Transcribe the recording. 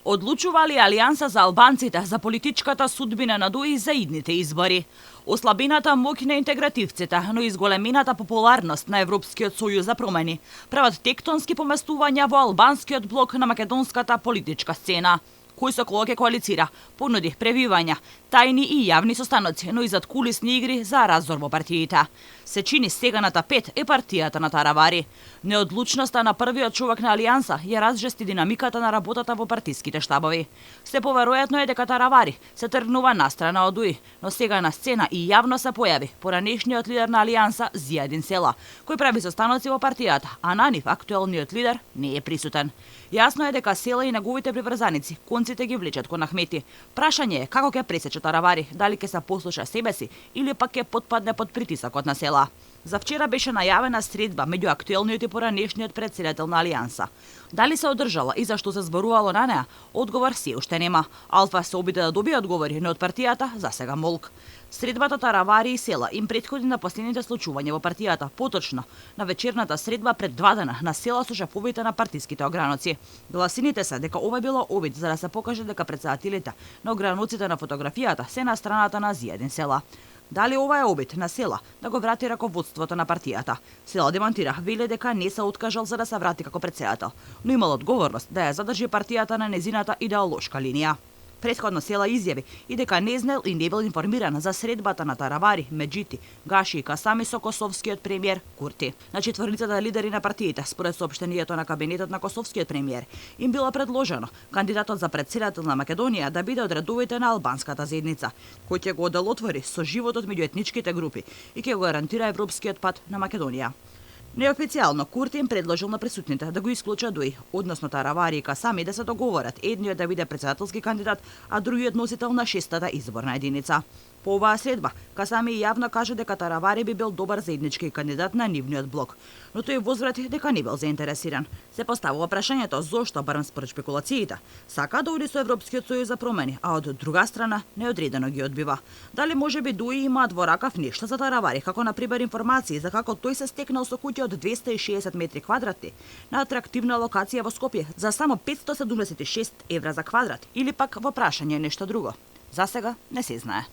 Одлучува ли Алијанса за албанците за политичката судбина на ДУИ за идните избори? Ослабената моќ на интегративците, но и зголемената популарност на Европскиот сојуз за промени прават тектонски поместувања во албанскиот блок на македонската политичка сцена. Кој со кого ќе коалицира, понуди пребивања, тајни и јавни состаноци, но и задкулисни игри за раздор во партиите. Се чини сега на тапет е партијата на Таравари. Неодлучноста на првиот човек на Алијанса ја разжести динамиката на работата во партиските штабови. Се поверојатно е дека Таравари се тргнува настрана од ДУИ, но сега на сцена и јавно се појави поранешниот лидер на Алијанса Зијадин Села, кој прави состаноци во партијата, а на нив актуелниот лидер не е присутен. Јасно е дека Села и неговите приврзаници конците ги влечат кон Ахмети. Прашање е како ќе пресече Таравари, дали ќе се послуша себе си или пак ќе потпадне под притисокот на Села. За вчера беше најавена средба меѓу актуелниот и поранешниот претседател на Алијанса. Дали се одржала и зашто се зборувало на неа, одговор се уште нема. Алфа се обиде да добие одговори, но од партијата за сега молк. Средбата Таравари и Села им претходи на последните случувања во партијата, поточно на вечерната средба пред 2 дена на Села со шефовите на партиските ограноци. Гласините се дека ова било обид за да се покаже дека претседателите на ограноците на фотографијата се на страната на Зијадин Села. Дали ова е обид на Села да го врати раководството на партијата? Села демонтира, вели дека не се откажал за да се врати како претседател, но имал одговорност да ја задржи партијата на незината идеолошка линија. Претходно Села изјави и дека не знел и не бил информиран за средбата на Таравари, Меджити, Гаши и Касами со косовскиот премиер Курти. На четворницата лидери на партиите, според соопштението на кабинетот на косовскиот премиер, им било предложено кандидатот за претседател на Македонија да биде од редовите на албанската заедница, кој ќе го оделотвори со животот меѓу етничките групи и ќе го гарантира европскиот пат на Македонија. Неофицијално Курти им предложил на присутните да го исклучат ДУИ, односно Таравари и Касами да се договорат едниот да биде претседателски кандидат, а другиот носител на 6-та изборна единица. По оваа средба, Касами јавно кажа дека Таравари би бил добар заеднички кандидат на нивниот блок, но тој возврати дека не бил заинтересиран. Се поставува прашањето зошто, барем според спекулациите, сака да оди со Европскиот сојуз за промени, а од друга страна неодредено ги одбива. Дали можеби ДУИ имаат во ракав нешто за Таравари, како на пример информации за како тој се стекнал со куќа од 260 метри квадратни на атрактивна локација во Скопје за само 576 евра за квадрат, или пак во прашање нешто друго. За сега не се знае.